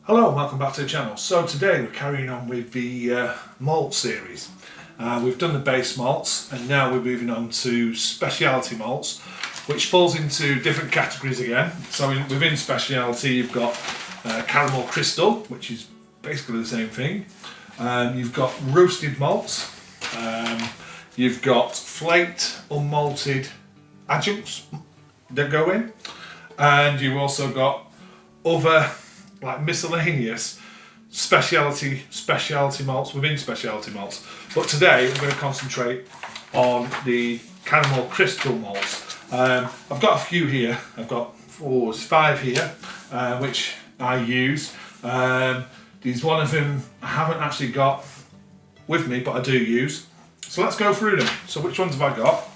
Hello and welcome back to the channel. So today we're carrying on with the malt series. We've done the base malts and now we're moving on to speciality malts, which falls into different categories again. So within speciality you've got caramel crystal, which is basically the same thing. You've got roasted malts. You've got flaked unmalted adjuncts that go in, and you've also got other like miscellaneous speciality malts within speciality malts. But today I'm going to concentrate on the caramel crystal malts. I've got a few here. I've got 5 here, which I use. There's one of them I haven't actually got with me, but I do use. So let's go through them. So which ones have I got?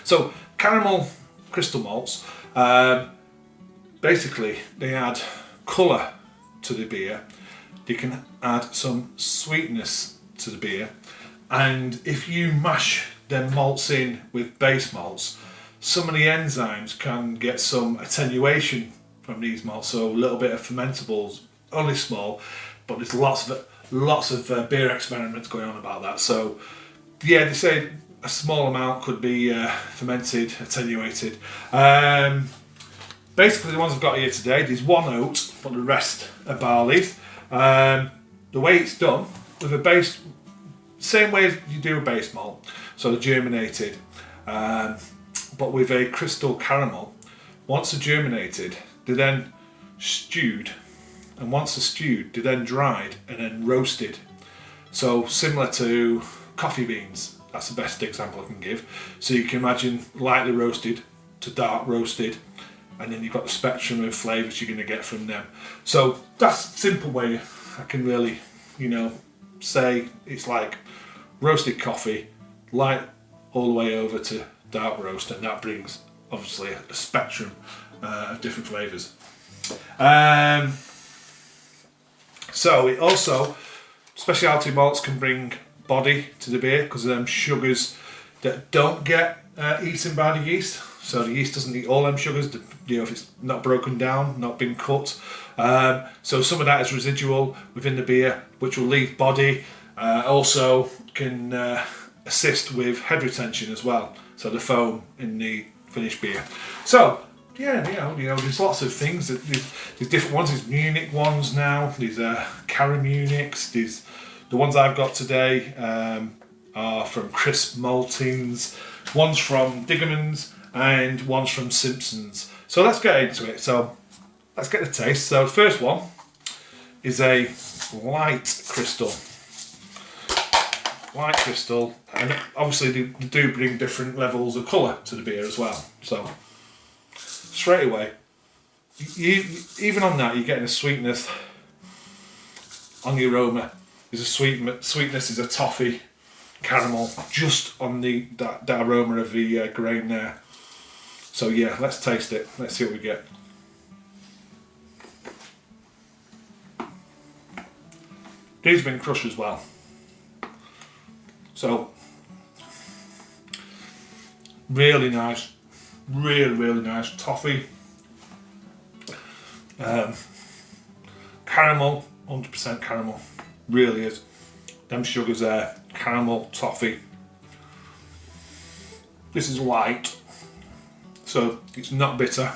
So caramel crystal malts, basically they add colour to the beer, they can add some sweetness to the beer, and if you mash them malts in with base malts, some of the enzymes can get some attenuation from these malts, so a little bit of fermentables, only small, but there's lots of beer experiments going on about that. So yeah, they say a small amount could be fermented, attenuated. Basically the ones I've got here today, there's 1 oat, but the rest are barleys. The way it's done, with a base, same way as you do a base malt, so they're germinated, but with a crystal caramel, once they're germinated, they're then stewed, and once they're stewed, they're then dried and then roasted. So similar to coffee beans, that's the best example I can give. So you can imagine lightly roasted to dark roasted, and then you've got the spectrum of flavours you're going to get from them. So that's a simple way I can really, say it's like roasted coffee, light all the way over to dark roast, and that brings obviously a spectrum of different flavours. So it also, specialty malts can bring body to the beer because of them sugars that don't get eaten by the yeast. So the yeast doesn't eat all them sugars, if it's not broken down, not been cut. So some of that is residual within the beer, which will leave body. Also can assist with head retention as well. So the foam in the finished beer. So yeah, there's lots of things. There's different ones. There's Munich ones now. There's Caramunics. There's the ones I've got today are from Crisp Maltings. One's from Diggerman's and one's from Simpson's. So let's get into it. So let's get the taste. So the first one is a light crystal. Light crystal, and obviously they do bring different levels of colour to the beer as well. So straight away, even on that, you're getting a sweetness on the aroma. There's a sweetness, there's a toffee, caramel, just on that aroma of the grain there. So yeah, let's taste it. Let's see what we get. These have been crushed as well. So really nice, really nice toffee, caramel, 100% caramel, really is. Them sugars there, caramel, toffee. This is light, so it's not bitter.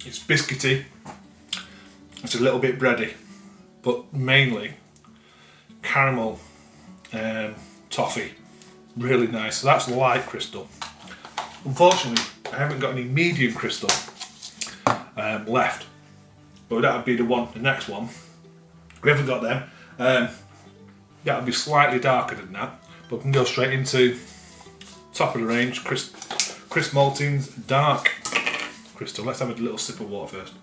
It's biscuity. It's a little bit bready, but mainly caramel, toffee. Really nice. So that's light crystal. Unfortunately, I haven't got any medium crystal left, but that would be the next one. We haven't got them. That would be slightly darker than that, but we can go straight into top of the range, Crisp Maltings Dark Crystal. Let's have a little sip of water first.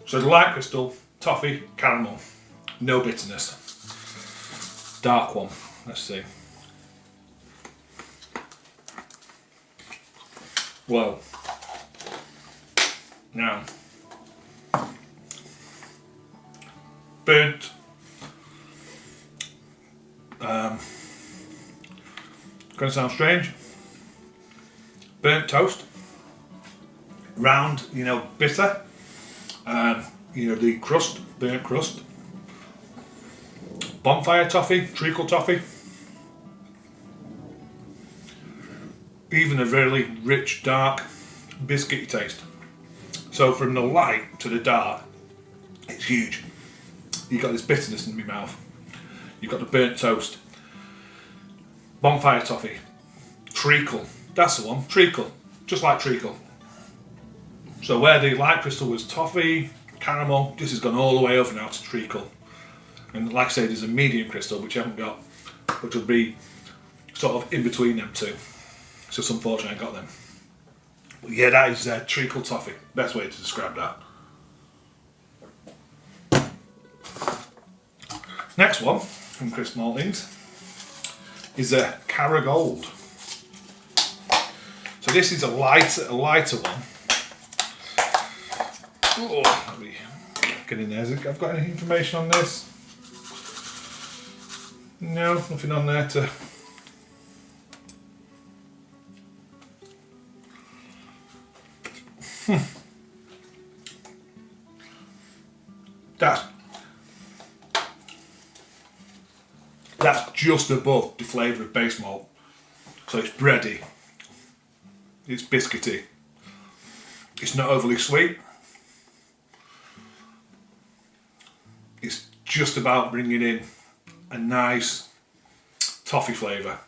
So the light crystal, toffee, caramel, no bitterness. Dark one, let's see. Whoa. Now, burnt. Going to sound strange. Burnt toast. round, you know, bitter. You know, the crust, burnt crust. Bonfire toffee, treacle toffee. Even a really rich, dark, biscuity taste. So from the light to the dark, it's huge. You've got this bitterness in my mouth. You've got the burnt toast. Bonfire toffee. Treacle. That's the one. Treacle. Just like treacle. So where the light crystal was toffee, caramel, this has gone all the way over now to treacle. And like I say, there's a medium crystal, which I haven't got, which will be sort of in between them two. So it's unfortunate I got them. But yeah, that is treacle toffee. Best way to describe that. Next one from Crisp Maltings is a Cara Gold. So this is a lighter one. Oh, let me get in there. I've got any information on this? No, nothing on there to. That's just above the flavour of base malt. So it's bready, it's biscuity, it's not overly sweet. It's just about bringing in a nice toffee flavour,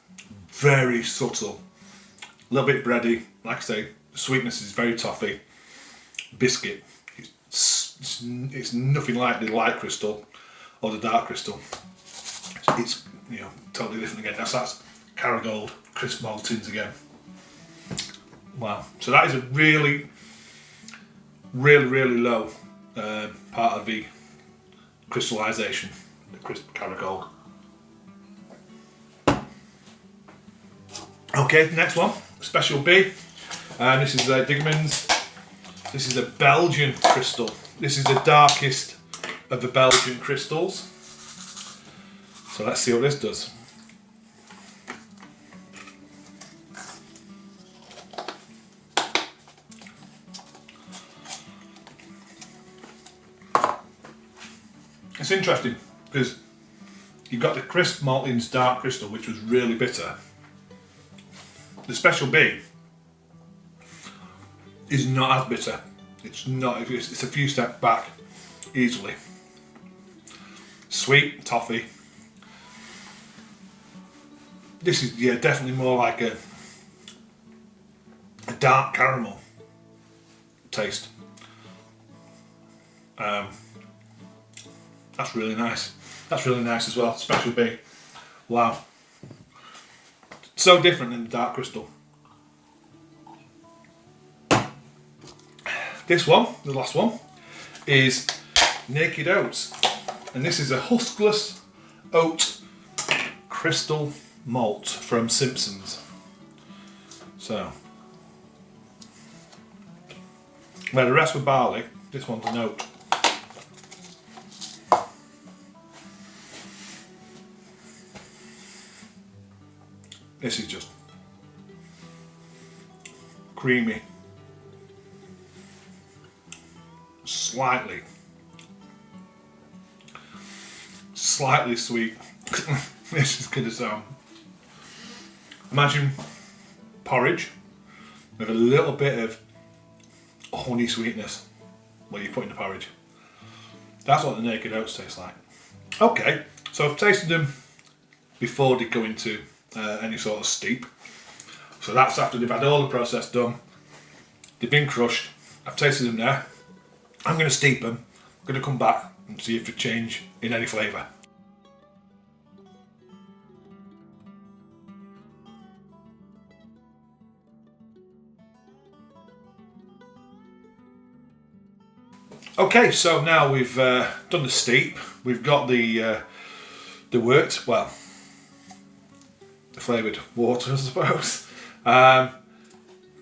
very subtle, a little bit bready. Like I say, the sweetness is very toffee, biscuit. It's nothing like the light crystal or the dark crystal. It's, you know, totally different again. That's Cara Gold, Crisp Maltings again. Wow. So that is a really, really, really low part of the crystallization, the crisp Cara Gold. Okay, next one, Special B. This is Diggerman's. This is a Belgian crystal. This is the darkest of the Belgian crystals. So let's see what this does. It's interesting because you've got the Crisp Maltings Dark Crystal, which was really bitter. The Special B is not as bitter. It's not. It's a few steps back easily. Sweet toffee. This is, yeah, definitely more like a dark caramel taste. That's really nice. That's really nice as well. Special B. Wow. So different than the dark crystal. This one, the last one, is Naked Oats. And this is a huskless oat crystal malt from Simpsons. So, where the rest were barley, this one's an oat. This is just creamy, slightly sweet. This is gonna sound. Imagine porridge with a little bit of honey sweetness what you put in the porridge. That's what the Naked Oats taste like. Okay, so I've tasted them before they go into any sort of steep. So that's after they've had all the process done. They've been crushed. I've tasted them there. I'm going to steep them. I'm going to come back and see if they change in any flavour. Okay, so now we've done the steep. We've got the wort, well, the flavoured water, I suppose.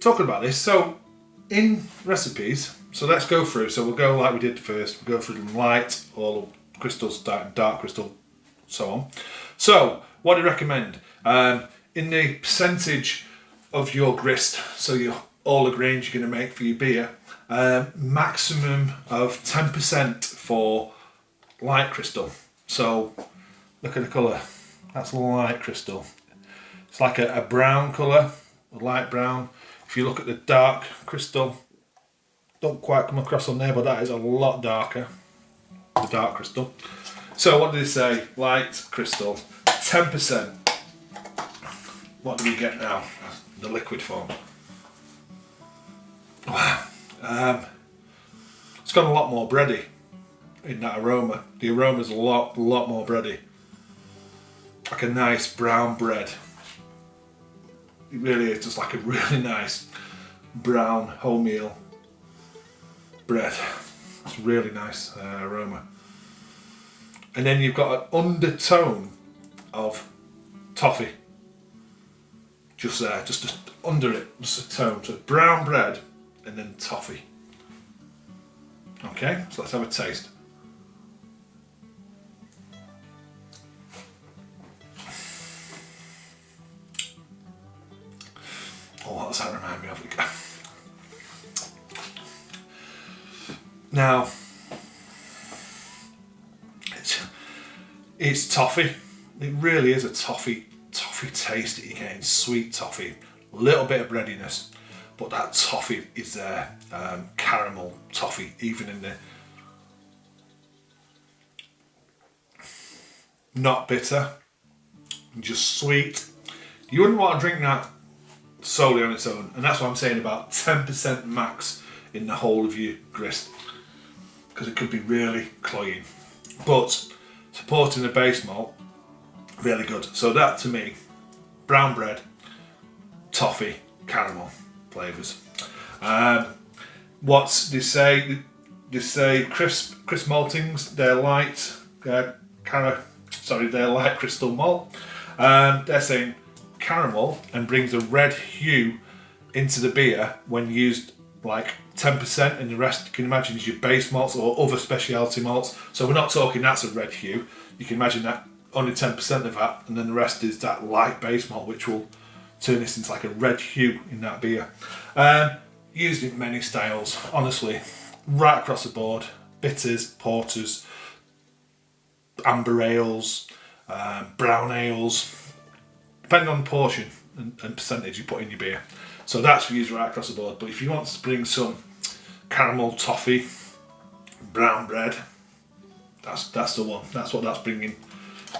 Talking about this, so in recipes, so let's go through. So we'll go like we did first. We'll go through the light, all crystals, dark crystal, so on. So what do you recommend? In the percentage of your grist, so your all the grains you're going to make for your beer. Maximum of 10% for light crystal. So look at the colour. That's light crystal. It's like a brown colour, a light brown. If you look at the dark crystal, don't quite come across on there, but that is a lot darker, the dark crystal. So what did they say? Light crystal, 10%. What do we get now? The liquid form. Wow. It's got a lot more bready in that aroma. The aroma's a lot more bready. Like a nice brown bread. It really is just like a really nice brown wholemeal bread. It's really nice aroma. And then you've got an undertone of toffee. Just there, just under it, just a tone. So brown bread and then toffee. Okay, so let's have a taste. Oh, what does that remind me of? Now, it's toffee. It really is a toffee taste that you're getting. Sweet toffee, a little bit of breadiness, but that toffee is there. Caramel toffee, even in the not bitter, just sweet. You wouldn't want to drink that solely on its own, and that's what I'm saying about 10% max in the whole of your grist, because it could be really cloying. But supporting the base malt, really good. So that to me, brown bread, toffee, caramel flavours. What they say? They say crisp maltings. They're light, they're light crystal malt. They're saying caramel and brings a red hue into the beer when used like 10%, and the rest you can imagine is your base malts or other speciality malts. So we're not talking that's a red hue. You can imagine that only 10% of that, and then the rest is that light base malt, which will turn this into like a red hue in that beer. Used in many styles, honestly, right across the board. Bitters, porters, amber ales, brown ales, depending on the portion and percentage you put in your beer. So that's used right across the board. But if you want to bring some caramel, toffee, brown bread, that's the one. That's what that's bringing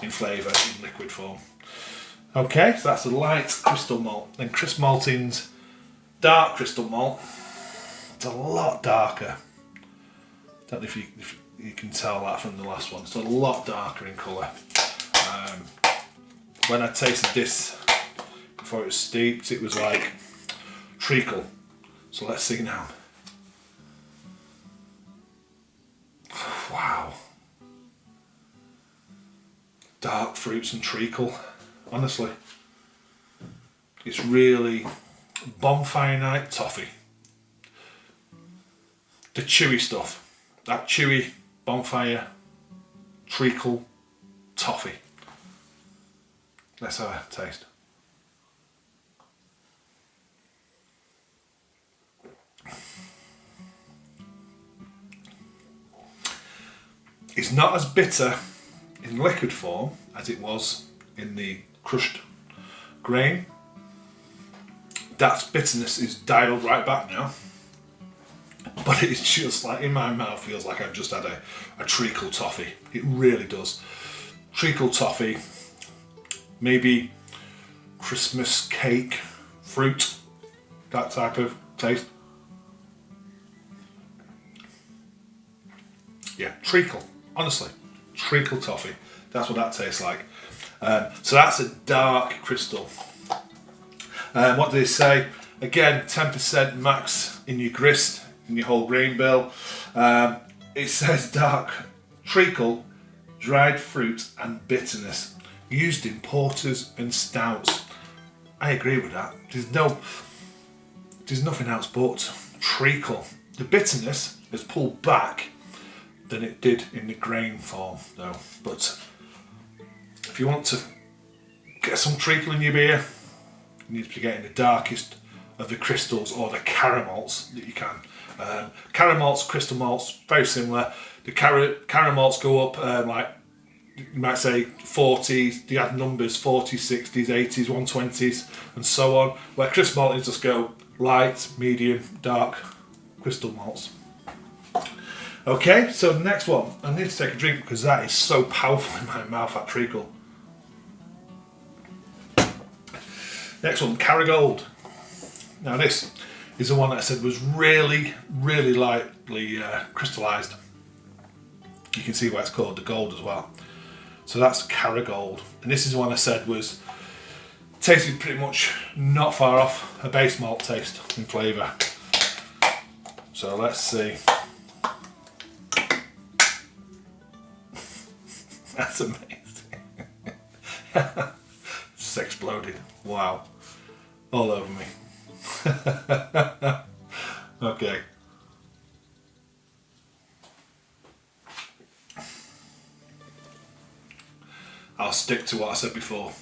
in flavour in liquid form. Okay, so that's a light crystal malt. Then crisp maltings, dark crystal malt. It's a lot darker. Don't know if you can tell that from the last one. It's a lot darker in colour. When I tasted this before it was steeped, it was like treacle. So let's see now. Wow. Dark fruits and treacle. Honestly. It's really bonfire night toffee. The chewy stuff. That chewy bonfire treacle toffee. Let's have a taste. It's not as bitter in liquid form as it was in the crushed grain. That bitterness is dialed right back now. But it's just like, in my mouth feels like I've just had a treacle toffee. It really does. Treacle toffee, maybe Christmas cake, fruit, that type of taste. Yeah, treacle, honestly, treacle toffee. That's what that tastes like. So that's a dark crystal. What do they say? Again, 10% max in your grist, in your whole grain bill. It says dark treacle, dried fruit and bitterness, used in porters and stouts. I agree with that. There's nothing else but treacle. The bitterness has pulled back than it did in the grain form though. But if you want to get some treacle in your beer, you need to be getting the darkest of the crystals or the caramels that you can. Caramels, crystal malts, very similar. The caramels go up like, you might say 40s, you add numbers 40s, 60s, 80s, 120s and so on. Where crystal malt is just go light, medium, dark crystal malts. Okay, so the next one, I need to take a drink because that is so powerful in my mouth, that treacle. Next one, Caragold. Now this is the one that I said was really, really lightly crystallised. You can see why it's called the gold as well. So that's Caragold. And this is the one I said was tasted pretty much not far off a base malt taste in flavour. So let's see. That's amazing. Just exploded. Wow. All over me. Okay. I'll stick to what I said before.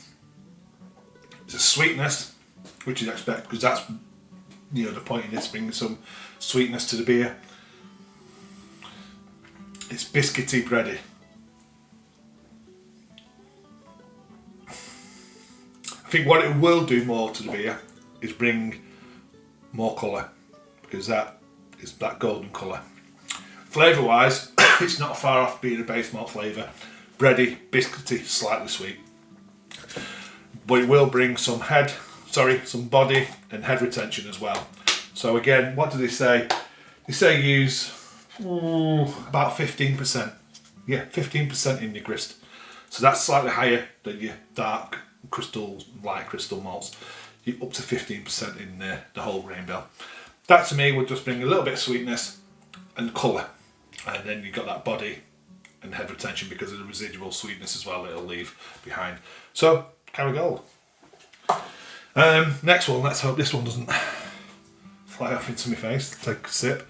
It's a sweetness, which you'd expect, because that's, you know, the point in this, bringing some sweetness to the beer. It's biscuity, bready. I think what it will do more to the beer is bring more colour, because that is that golden colour. Flavour wise, it's not far off being a base malt flavour. Bready, biscuity, slightly sweet. But it will bring some some body and head retention as well. So again, what do they say? They say use about 15%. Yeah, 15% in your grist. So that's slightly higher than your dark light crystal malts. You're up to 15% in the whole grain bill. That to me would just bring a little bit of sweetness and colour. And then you've got that body and head retention because of the residual sweetness as well that it'll leave behind. So, Caragold. Next one, let's hope this one doesn't fly off into my face. Take a sip.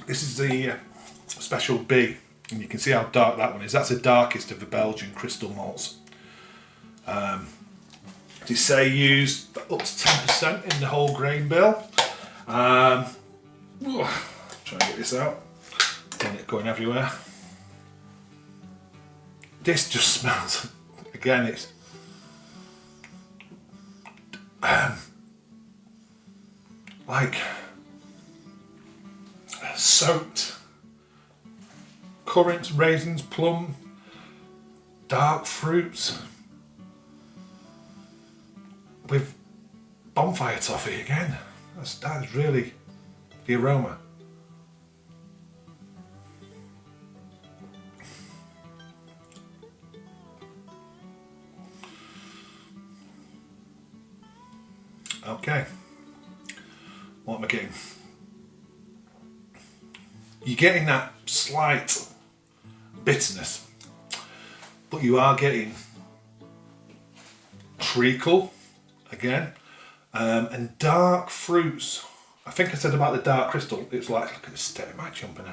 This is the Special B, and you can see how dark that one is. That's the darkest of the Belgian crystal malts. They say use up to 10% in the whole grain bill. Try and get this out. Don't it going everywhere. This just smells, again, it's like soaked currants, raisins, plum, dark fruits with bonfire toffee again. That is really the aroma. Okay, what am I getting? You're getting that slight bitterness, but you are getting treacle again, and dark fruits. I think I said about the dark crystal, it's like, look at the state of my jumper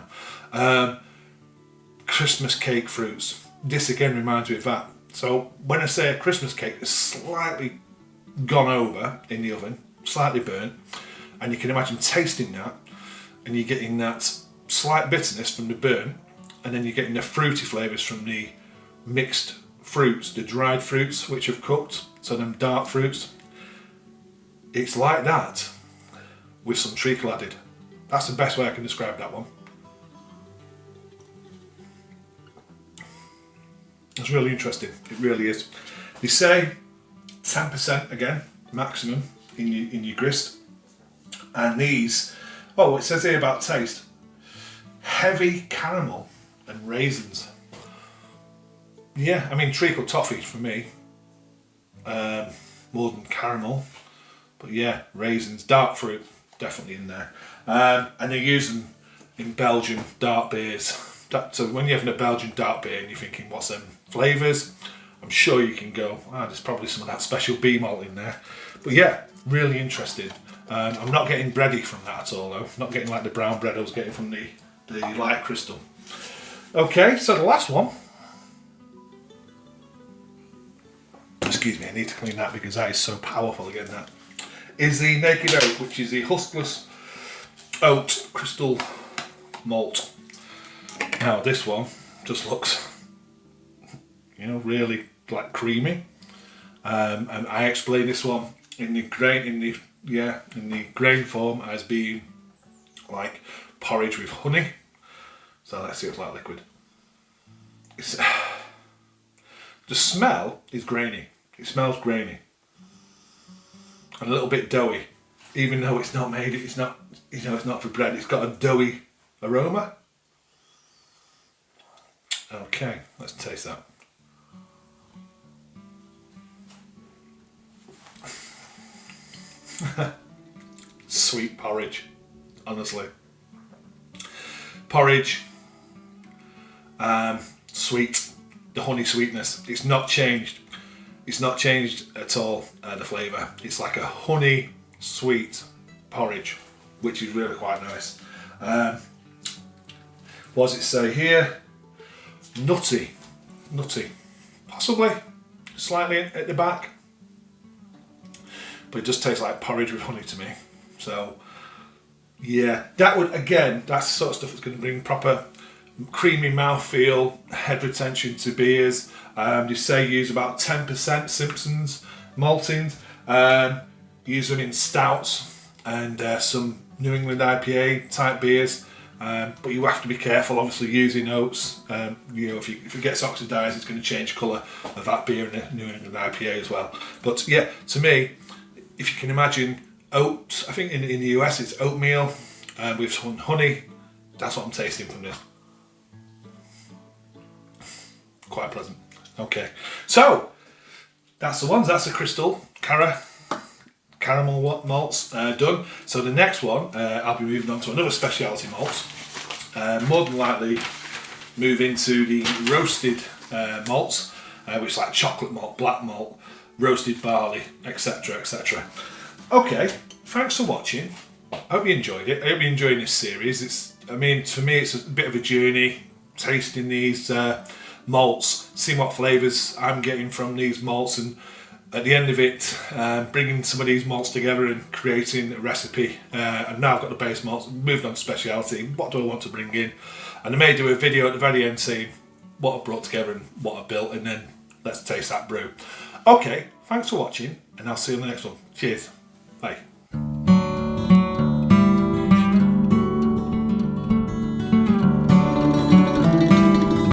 now. Christmas cake fruits. This again reminds me of that. So when I say a Christmas cake, it's slightly gone over in the oven, slightly burnt, and you can imagine tasting that, and you're getting that slight bitterness from the burn, and then you're getting the fruity flavours from the mixed fruits, the dried fruits which have cooked, so them dark fruits. It's like that with some treacle added. That's the best way I can describe that one. It's really interesting, it really is. They say 10% again, maximum in your grist. And these, oh, it says here about taste, heavy caramel and raisins. Yeah, I mean treacle toffee for me, more than caramel, but yeah, raisins, dark fruit, definitely in there. And they're using in Belgian dark beers. So when you're having a Belgian dark beer and you're thinking, what's them flavours? I'm sure you can go, there's probably some of that Special B malt in there. But yeah, really interesting. I'm not getting bready from that at all though. Not getting like the brown bread I was getting from the light crystal. Okay, so the last one is excuse me, I need to clean that because that is so powerful again, that is the Naked Oat, which is the huskless oat crystal malt. Now this one just looks, you know, really like creamy, and I explain this one in the grain form as being like porridge with honey. So let's see what's like liquid. The smell is grainy. It smells grainy and a little bit doughy, even though it's not made. It's not, you know, it's not for bread. It's got a doughy aroma. Okay, let's taste that. Sweet porridge, honestly. Porridge, sweet, the honey sweetness. It's not changed. It's not changed at all, the flavour. It's like a honey sweet porridge, which is really quite nice. What does it say here? Nutty, possibly slightly at the back, but it just tastes like porridge with honey to me. So yeah, that would, again, that's the sort of stuff that's going to bring proper creamy mouthfeel, head retention to beers. You say use about 10% Simpsons maltings. Use them in stouts and some New England IPA type beers. But you have to be careful, obviously, using oats. You know, if it gets oxidised, it's going to change colour of that beer in a New England IPA as well. But yeah, to me, if you can imagine oats, I think in the US it's oatmeal with some honey. That's what I'm tasting from this. Quite pleasant. Okay, so that's the ones. That's the crystal caramel malts done. So the next one, I'll be moving on to another speciality malt. More than likely move into the roasted malts, which is like chocolate malt, black malt, roasted barley, etc, etc. Okay, thanks for watching. I hope you enjoyed it. I hope you're enjoying this series. I mean, for me, it's a bit of a journey, tasting these malts, seeing what flavours I'm getting from these malts, and at the end of it, bringing some of these malts together and creating a recipe. And now I've got the base malts, moved on to speciality. What do I want to bring in? And I may do a video at the very end saying what I brought together and what I built, and then let's taste that brew. Okay, thanks for watching, and I'll see you in the next one. Cheers. Bye.